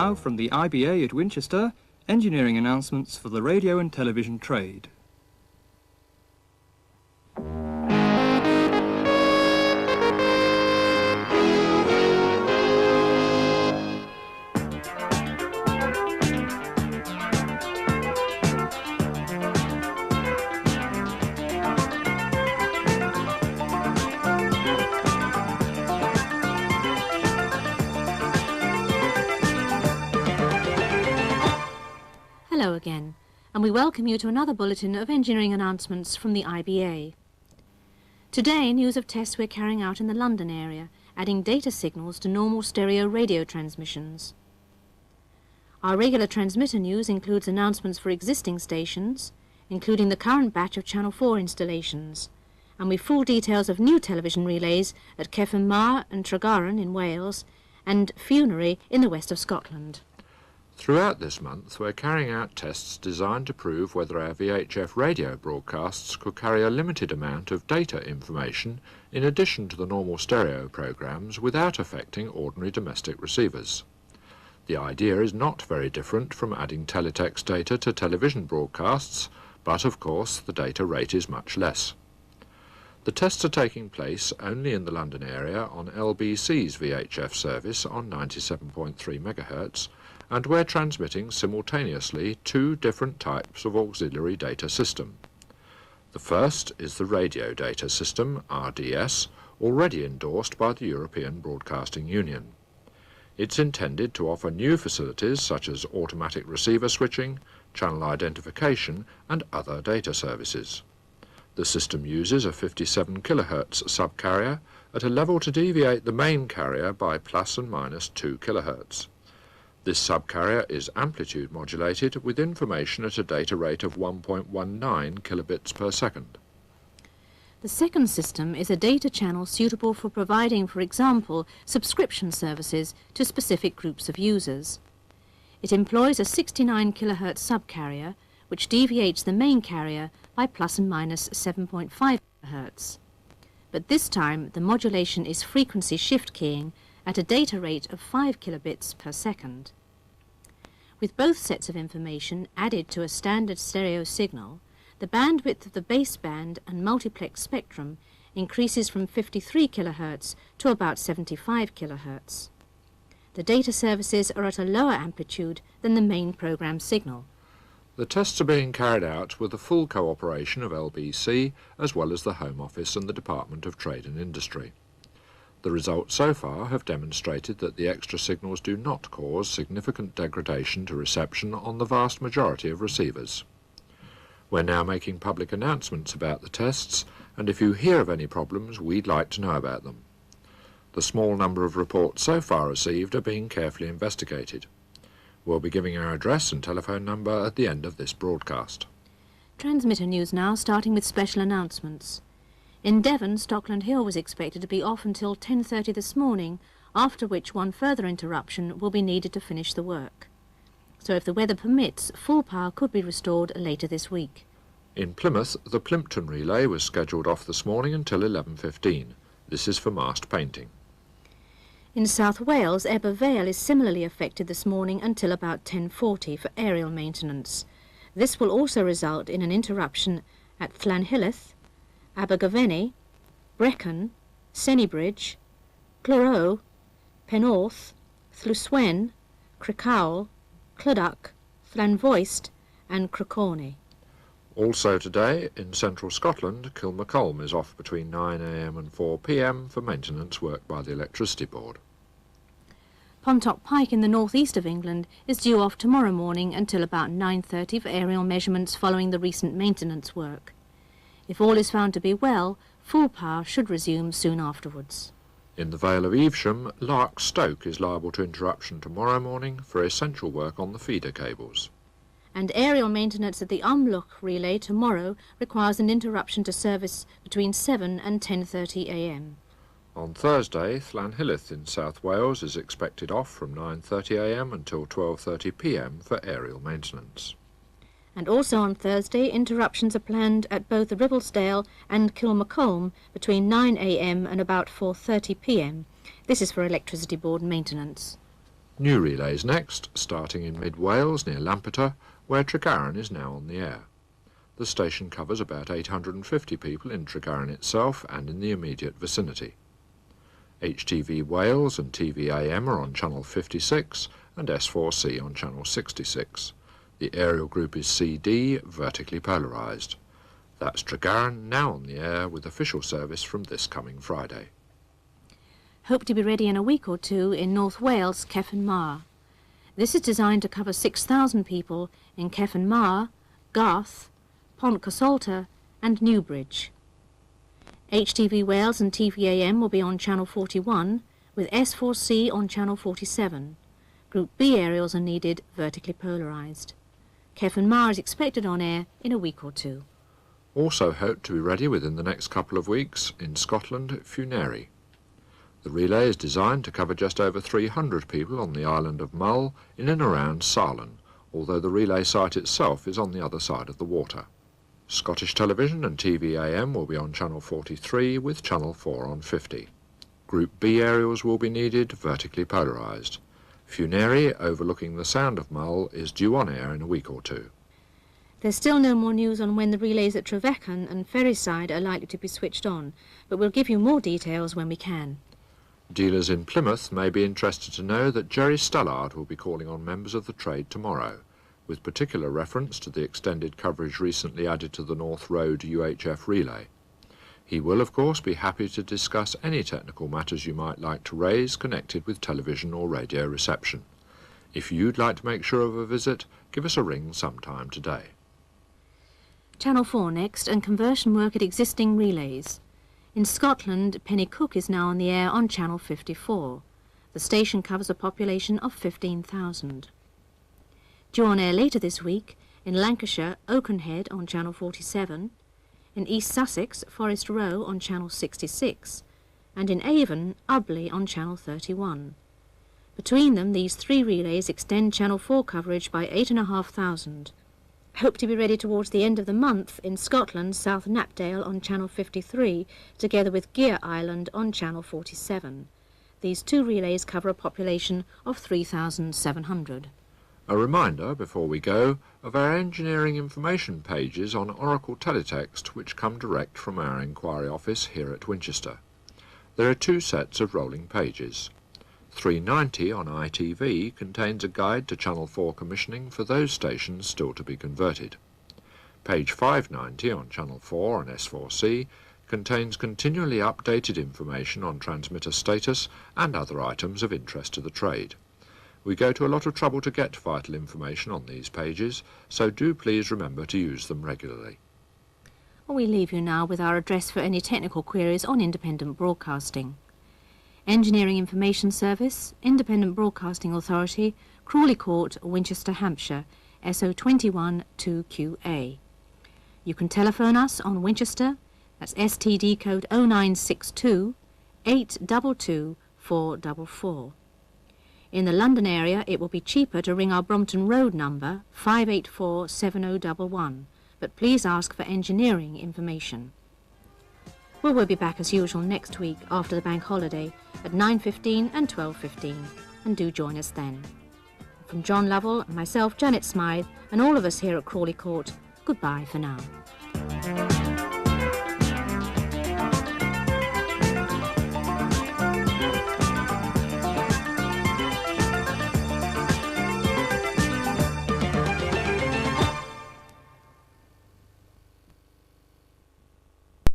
now from the IBA at Winchester, engineering announcements for the radio and television trade. Hello again, and we welcome you to another bulletin of engineering announcements from the IBA. Today, news of tests we're carrying out in the London area, adding data signals to normal stereo radio transmissions. Our regular transmitter news includes announcements for existing stations, including the current batch of Channel 4 installations, and with full details of new television relays at Cefn Mar and Tregaron in Wales and Funerary in the west of Scotland. Throughout this month, we're carrying out tests designed to prove whether our VHF radio broadcasts could carry a limited amount of data information in addition to the normal stereo programs without affecting ordinary domestic receivers. The idea is not very different from adding teletext data to television broadcasts, but of course the data rate is much less. The tests are taking place only in the London area on LBC's VHF service on 97.3 MHz, and we're transmitting simultaneously two different types of auxiliary data system. The first is the radio data system, RDS, already endorsed by the European Broadcasting Union. It's intended to offer new facilities such as automatic receiver switching, channel identification and other data services. The system uses a 57 kHz subcarrier at a level to deviate the main carrier by plus and minus 2 kHz. This subcarrier is amplitude modulated with information at a data rate of 1.19 kilobits per second. The second system is a data channel suitable for providing, for example, subscription services to specific groups of users. It employs a 69 kHz subcarrier which deviates the main carrier by plus and minus 7.5 kHz. But this time the modulation is frequency shift keying at a data rate of 5 kilobits per second. With both sets of information added to a standard stereo signal, the bandwidth of the baseband and multiplex spectrum increases from 53 kHz to about 75 kHz. The data services are at a lower amplitude than the main program signal. The tests are being carried out with the full cooperation of LBC as well as the Home Office and the Department of Trade and Industry. The results so far have demonstrated that the extra signals do not cause significant degradation to reception on the vast majority of receivers. We're now making public announcements about the tests, and if you hear of any problems, we'd like to know about them. The small number of reports so far received are being carefully investigated. We'll be giving our address and telephone number at the end of this broadcast. Transmitter news now, starting with special announcements. In Devon, Stockland Hill was expected to be off until 10:30 this morning, after which one further interruption will be needed to finish the work. So if the weather permits, full power could be restored later this week. In Plymouth, the Plimpton relay was scheduled off this morning until 11:15. This is for mast painting. In South Wales, Ebbw Vale is similarly affected this morning until about 10:40 for aerial maintenance. This will also result in an interruption at Llanhilleth, Abergavenny, Brecon, Sennybridge, Clorow, Pennorth, Lluswen, Crickhowell, Clydach, Llanfoist and Crickhorney. Also today, in central Scotland, Kilmacolm is off between 9 AM and 4 PM for maintenance work by the Electricity Board. Pontock Pike in the northeast of England is due off tomorrow morning until about 9:30 for aerial measurements following the recent maintenance work. If all is found to be well, full power should resume soon afterwards. In the Vale of Evesham, Lark Stoke is liable to interruption tomorrow morning for essential work on the feeder cables. And aerial maintenance at the Umloch relay tomorrow requires an interruption to service between 7 and 10:30 AM. On Thursday, Llanhilleth in South Wales is expected off from 9:30 AM until 12:30 PM for aerial maintenance. And also on Thursday, interruptions are planned at both Ribblesdale and Kilmacolm between 9 AM and about 4:30 PM. This is for Electricity Board maintenance. New relays next, starting in mid-Wales near Lampeter, where Tregaron is now on the air. The station covers about 850 people in Tregaron itself and in the immediate vicinity. HTV Wales and TVAM are on channel 56 and S4C on channel 66. The aerial group is CD, vertically polarised. That's Tregaron, now on the air with official service from this coming Friday. Hope to be ready in a week or two in North Wales, Cefn Mar. This is designed to cover 6,000 people in Cefn Mar, Garth, Pont Cysolta and Newbridge. HTV Wales and TVAM will be on channel 41 with S4C on channel 47. Group B aerials are needed vertically polarised. Cefn Mar is expected on air in a week or two. Also hope to be ready within the next couple of weeks in Scotland, Funeri. The relay is designed to cover just over 300 people on the island of Mull in and around Sarlen, although the relay site itself is on the other side of the water. Scottish Television and TVAM will be on channel 43 with channel 4 on 50. Group B aerials will be needed vertically polarised. Funeri, overlooking the Sound of Mull, is due on air in a week or two. There's still no more news on when the relays at Trevechan and Ferryside are likely to be switched on, but we'll give you more details when we can. Dealers in Plymouth may be interested to know that Jerry Stallard will be calling on members of the trade tomorrow, with particular reference to the extended coverage recently added to the North Road UHF relay. He will, of course, be happy to discuss any technical matters you might like to raise connected with television or radio reception. If you'd like to make sure of a visit, give us a ring sometime today. Channel 4 next, and conversion work at existing relays. In Scotland, Pennycook is now on the air on channel 54. The station covers a population of 15,000. Due on air later this week, in Lancashire, Oakenhead on channel 47, in East Sussex, Forest Row on channel 66, and in Avon, Ubley on channel 31. Between them, these three relays extend channel 4 coverage by 8,500. Hope to be ready towards the end of the month in Scotland, South Knapdale on channel 53, together with Gear Island on channel 47. These two relays cover a population of 3,700. A reminder, before we go, of our engineering information pages on Oracle Teletext which come direct from our inquiry office here at Winchester. There are two sets of rolling pages. 390 on ITV contains a guide to Channel 4 commissioning for those stations still to be converted. Page 590 on Channel 4 and S4C contains continually updated information on transmitter status and other items of interest to the trade. We go to a lot of trouble to get vital information on these pages, so do please remember to use them regularly. We leave you now with our address for any technical queries on independent broadcasting. Engineering Information Service, Independent Broadcasting Authority, Crawley Court, Winchester, Hampshire, SO21 2QA. You can telephone us on Winchester, that's STD code 0962 822 444. In the London area, it will be cheaper to ring our Brompton Road number 5847011, but please ask for engineering information. Well, we'll be back as usual next week after the bank holiday at 9:15 and 12:15, and do join us then. From John Lovell, myself, Janet Smythe, and all of us here at Crawley Court, goodbye for now.